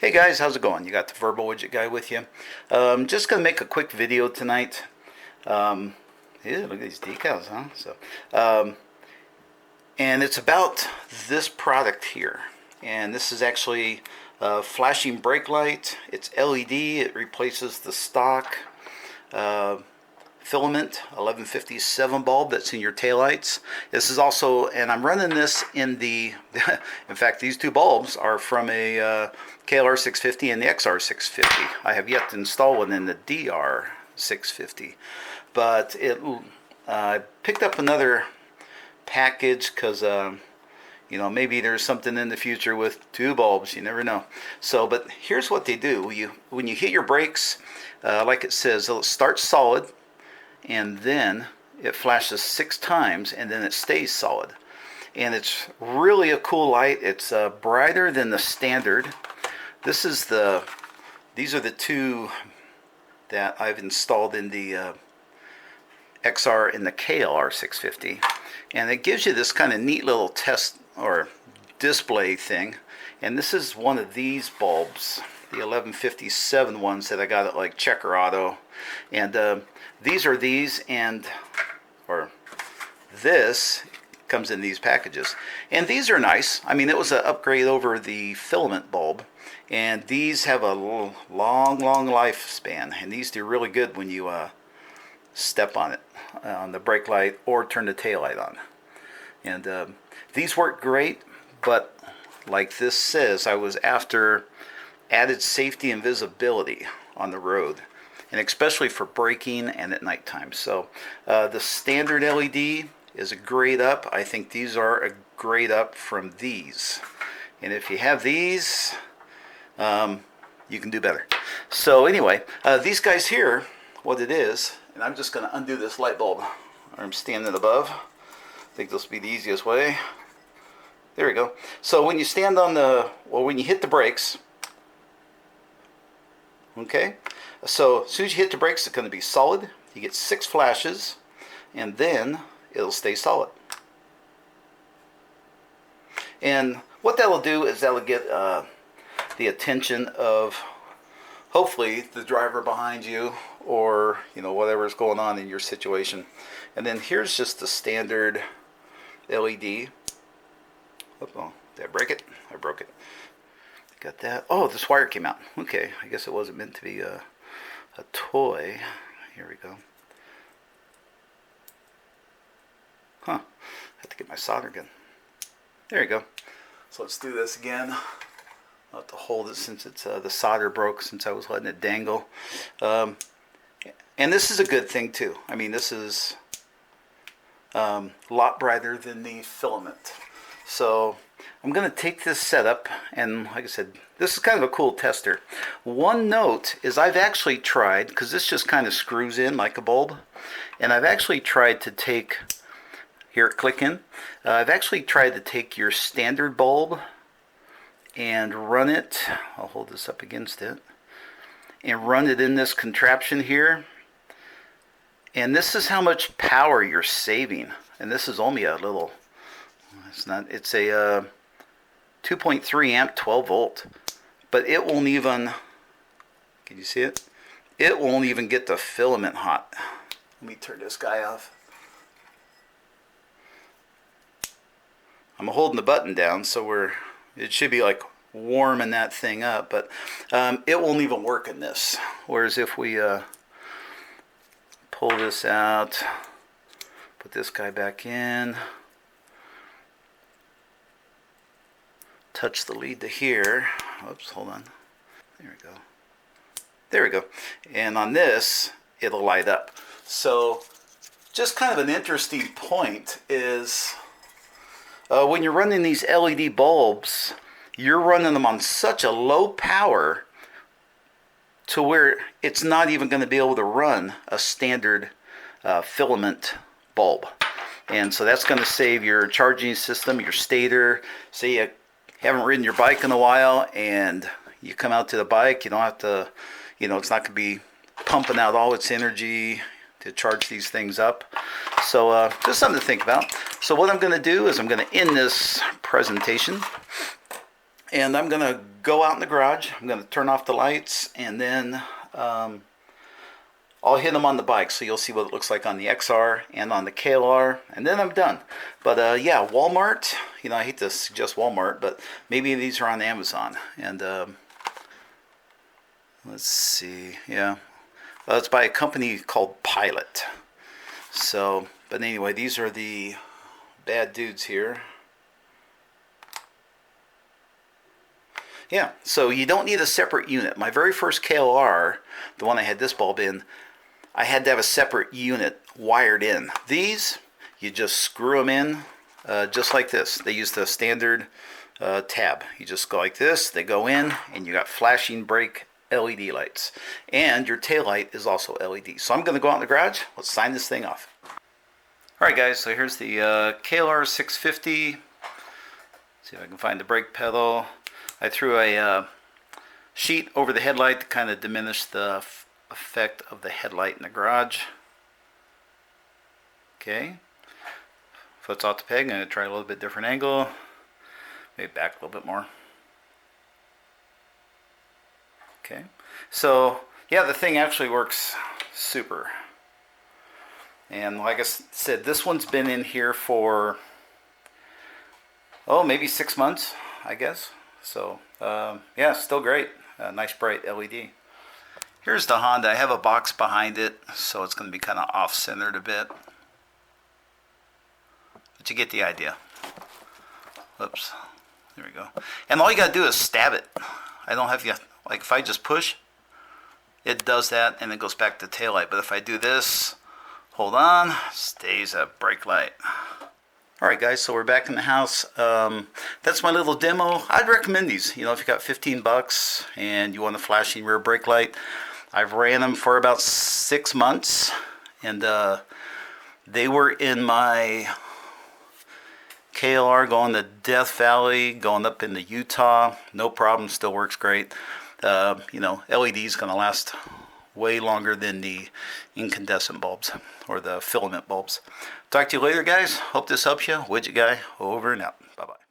Hey guys, how's it going? You got the Verbal Widget guy with you. Just gonna make a quick video tonight. Yeah, look at these decals, huh? And it's about this product here. And this is actually a flashing brake light. It's LED. It replaces the stock filament 1157 bulb that's in your taillights. This is also, and I'm running this in the, in fact, these two bulbs are from a KLR 650 and the XR 650. I have yet to install one in the DR 650, but I picked up another package because maybe there's something in the future with two bulbs. You never know. So, but here's what they do. When you hit your brakes, like it says, it'll start solid, and then it flashes 6 times, and then it stays solid. And it's really a cool light. It's brighter than the standard. These are the two that I've installed in the XR and the KLR 650, and it gives you this kind of neat little test or display thing. And this is one of these bulbs, the 1157 ones that I got at like Checker Auto. And these are these, or this comes in these packages, and these are nice. I mean, it was an upgrade over the filament bulb, and these have a long lifespan, and these do really good when you step on it, on the brake light, or turn the tail light on. And these work great, but like this says, I was after added safety and visibility on the road, and especially for braking and at nighttime. So the standard LED is a grade up. I think these are a grade up from these, and if you have these, you can do better. So anyway, these guys here, what it is, and I'm just going to undo this light bulb. I'm standing above. I think this will be the easiest way. There we go. So when you stand on when you hit the brakes, okay, so as soon as you hit the brakes, it's going to be solid. You get 6 flashes, and then it'll stay solid. And what that'll do is that'll get the attention of hopefully the driver behind you, or whatever's going on in your situation. And then here's just the standard LED. Oh, did I break it? I broke it. Got that. Oh, this wire came out. Okay, I guess it wasn't meant to be a toy. Here we go. Huh. I have to get my solder gun. There you go. So let's do this again. I'll have to hold it since it's the solder broke since I was letting it dangle. And this is a good thing too. I mean, this is a lot brighter than the filament. So I'm going to take this setup, and like I said, this is kind of a cool tester. One note is I've actually tried, because this just kind of screws in like a bulb, and I've actually tried to take, here, click in. I've actually tried to take your standard bulb and run it, I'll hold this up against it, and run it in this contraption here. And this is how much power you're saving. And this is only a little, it's a 2.3 amp 12 volt. But it won't even, can you see it? It won't even get the filament hot. Let me turn this guy off. I'm holding the button down, so it should be like warming that thing up, but it won't even work in this. Whereas if we pull this out, put this guy back in, touch the lead to here. Oops, hold on. There we go. There we go. And on this, it'll light up. So just kind of an interesting point is when you're running these LED bulbs, you're running them on such a low power to where it's not even going to be able to run a standard filament bulb. And so that's going to save your charging system, your stator. Say you haven't ridden your bike in a while and you come out to the bike, you don't have to, it's not going to be pumping out all its energy to charge these things up. So just something to think about. So what I'm going to do is I'm going to end this presentation And I'm going to go out in the garage. I'm going to turn off the lights, and then I'll hit them on the bike, so you'll see what it looks like on the XR and on the KLR, and then I'm done. But yeah, Walmart, you know, I hate to suggest Walmart, but maybe these are on Amazon. And let's see, yeah. It's by a company called Pilot. So, but anyway, these are the bad dudes here. Yeah, so you don't need a separate unit. My very first KLR, the one I had this bulb in, I had to have a separate unit wired in. These, you just screw them in just like this. They use the standard tab. You just go like this, they go in, and you got flashing brake LED lights. And your tail light is also LED. So I'm going to go out in the garage. Let's sign this thing off. Alright guys, so here's the KLR 650. See if I can find the brake pedal. I threw a sheet over the headlight to kind of diminish the effect of the headlight in the garage. Okay. Foot's off the peg. I'm going to try a little bit different angle. Maybe back a little bit more. Okay. So, yeah, the thing actually works super. And like I said, this one's been in here for, oh, maybe 6 months, I guess. So, yeah, still great. Nice bright LED. Here's the Honda. I have a box behind it, so it's going to be kind of off-centered a bit. But you get the idea. Oops. There we go. And all you got to do is stab it. I don't have to, like if I just push, it does that and it goes back to tail light. But if I do this, hold on, stays a brake light. Alright guys, so we're back in the house. That's my little demo. I'd recommend these. You know, if you got 15 bucks and you want a flashing rear brake light. I've ran them for about 6 months, and they were in my KLR going to Death Valley, going up into Utah. No problem, still works great. You know, LED is going to last way longer than the incandescent bulbs or the filament bulbs. Talk to you later, guys. Hope this helps you. Widget Guy, over and out. Bye-bye.